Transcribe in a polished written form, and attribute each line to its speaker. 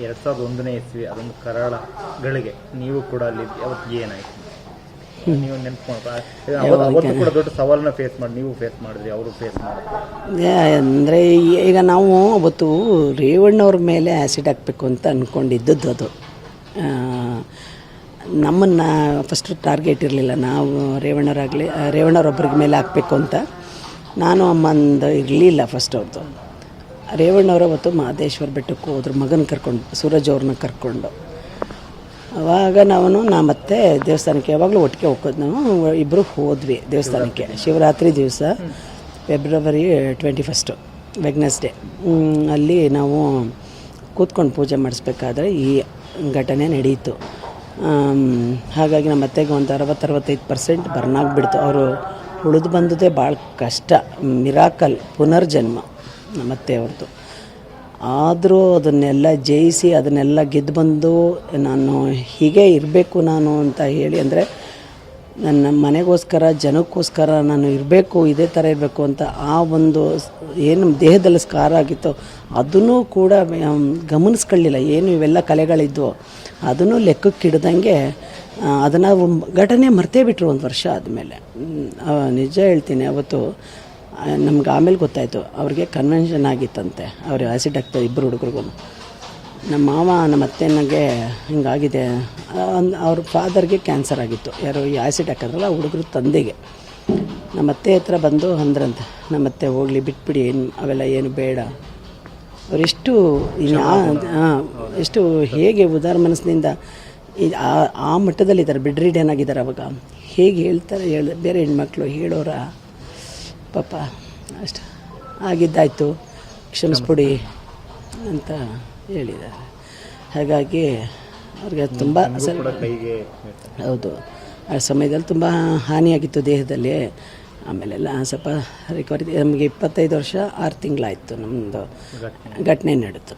Speaker 1: 2001ನೇ ಇಸ್ವಿ ಅದೊಂದು ಕರಾಳ ಗಳಿಗೆ ನೀವು ಕೂಡ ಅಲ್ಲಿ ಅವತ್ತು ಏನಾಯ್ತು ನೀವು ನೆನಪು ಅವತ್ತು ಕೂಡ ದೊಡ್ಡ ಸವಾಲನ್ನ ಫೇಸ್ ಮಾಡಿ ನೀವು ಫೇಸ್ ಮಾಡಿದ್ರಿ ಅವರು ಫೇಸ್ ಮಾಡಿದ್ರಿ
Speaker 2: ಅಂದರೆ ಈಗ ನಾವು ಅವತ್ತು ರೇವಣ್ಣವ್ರ ಮೇಲೆ ಆ್ಯಸಿಡ್ ಹಾಕಬೇಕು ಅಂತ ಅಂದ್ಕೊಂಡಿದ್ದದ್ದು ಅದು ನಮ್ಮನ್ನು ಫಸ್ಟ್ ಟಾರ್ಗೆಟ್ ಇರಲಿಲ್ಲ ನಾವು ರೇವಣ್ಣವ್ರೊಬ್ಬರಿಗೆ ಮೇಲೆ ಹಾಕಬೇಕು ಅಂತ ನಾನು ಅಮ್ಮಂದು ಇರಲಿಲ್ಲ ಫಸ್ಟ್ ಅವ್ರದ್ದು ರೇವಣ್ಣವ್ರು ಅವತ್ತು ಮಹದೇಶ್ವರ ಬೆಟ್ಟಕ್ಕೆ ಹೋದ್ರು ಮಗನ ಕರ್ಕೊಂಡು ಸೂರಜ್ ಅವ್ರನ್ನ ಕರ್ಕೊಂಡು ಆವಾಗ ನಾ ಮತ್ತೆ ದೇವಸ್ಥಾನಕ್ಕೆ ಯಾವಾಗಲೂ ಒಟ್ಟಿಗೆ ಹೋಗೋದು ನಾವು ಇಬ್ಬರು ಹೋದ್ವಿ ದೇವಸ್ಥಾನಕ್ಕೆ ಶಿವರಾತ್ರಿ ದಿವಸ ಫೆಬ್ರವರಿ 21 ವೆಡ್ನೆಸ್ಡೇ ಅಲ್ಲಿ ನಾವು ಕೂತ್ಕೊಂಡು ಪೂಜೆ ಮಾಡಿಸ್ಬೇಕಾದ್ರೆ ಈ ಘಟನೆ ನಡೀತು. ಹಾಗಾಗಿ ನಮ್ಮ ಅತ್ತೆಗೆ ಒಂದು 60-65% ಬರ್ನಾಗ್ಬಿಡ್ತು. ಅವರು ಉಳಿದು ಬಂದದೇ ಭಾಳ ಕಷ್ಟ, ಮಿರಾಕಲ್, ಪುನರ್ಜನ್ಮ ನಮ್ಮ ಅತ್ತೆಯವ್ರದ್ದು. ಆದರೂ ಅದನ್ನೆಲ್ಲ ಜಯಿಸಿ ಅದನ್ನೆಲ್ಲ ಗೆದ್ದು ಬಂದು ನಾನು ಹೀಗೆ ಇರಬೇಕು ನಾನು ಅಂತ ಹೇಳಿ, ಅಂದರೆ ನನ್ನ ಮನೆಗೋಸ್ಕರ ಜನಕ್ಕೋಸ್ಕರ ನಾನು ಇರಬೇಕು, ಇದೇ ಥರ ಇರಬೇಕು ಅಂತ ಆ ಒಂದು ಏನು ದೇಹದಲ್ಲಿ ಸ್ಕಾರ ಆಗಿತ್ತು ಅದನ್ನು ಕೂಡ ಗಮನಿಸ್ಕೊಳ್ಳಿಲ್ಲ. ಏನು ಇವೆಲ್ಲ ಕಲೆಗಳಿದ್ವು ಅದನ್ನು ಲೆಕ್ಕಕ್ಕಿಡ್ದಂಗೆ ಅದನ್ನು ಘಟನೆ ಮರ್ತೇ ಬಿಟ್ಟರು ಒಂದು ವರ್ಷ ಆದಮೇಲೆ. ನಿಜ ಹೇಳ್ತೀನಿ, ಅವತ್ತು ನಮ್ಗೆ ಆಮೇಲೆ ಗೊತ್ತಾಯಿತು ಅವ್ರಿಗೆ ಕನ್ವೆನ್ಷನ್ ಆಗಿತ್ತಂತೆ. ಅವ್ರು ಆ್ಯಸಿಡ್ ಹಾಕ್ತಾರೆ ಇಬ್ಬರು ಹುಡುಗರಿಗೂ. ನಮ್ಮ ಮಾವ ನಮ್ಮ ಅತ್ತೆನಾಗೆ ಹಿಂಗಾಗಿದೆ, ಅವ್ರ ಫಾದರ್ಗೆ ಕ್ಯಾನ್ಸರ್ ಆಗಿತ್ತು. ಯಾರು ಈ ಆ್ಯಸಿಡ್ ಹಾಕಿದ್ರಲ್ಲ ಆ ಹುಡುಗರು ತಂದೆಗೆ. ನಮ್ಮ ಅತ್ತೆ ಹತ್ರ ಬಂದು ಅಂದ್ರಂತೆ, ನಮ್ಮ ಅತ್ತೆ ಹೋಗಲಿ ಬಿಟ್ಬಿಡಿ, ಅವೆಲ್ಲ ಏನು ಬೇಡ. ಅವರೆಷ್ಟು ಎಷ್ಟು ಹೇಗೆ ಉದಾರ ಮನಸ್ಸಿನಿಂದ ಆ ಮಟ್ಟದಲ್ಲಿದ್ದಾರೆ, ಬೆಡ್ ರಿಡನ್ ಆಗಿದ್ದಾರೆ. ಅವಾಗ ಹೇಗೆ ಹೇಳ್ತಾರೆ ಬೇರೆ ಹೆಣ್ಮಕ್ಳು ಹೇಳೋರ ಪಾಪ ಅಷ್ಟು ಆಗಿದ್ದಾಯಿತು, ಕ್ಷಮಿಸ್ಬಿಡಿ ಅಂತ ಹೇಳಿದ್ದಾರೆ. ಹಾಗಾಗಿ ಅವ್ರಿಗೆ ತುಂಬ ಹೌದು ಆ ಸಮಯದಲ್ಲಿ ತುಂಬ ಹಾನಿಯಾಗಿತ್ತು ದೇಹದಲ್ಲಿ. ಆಮೇಲೆಲ್ಲ ಸ್ವಲ್ಪ ರಿಕವರಿ. ನಮಗೆ 25 ವರ್ಷ 6 ತಿಂಗಳಾಯಿತು ನಮ್ಮದು ಘಟನೆ ನಡೆದು.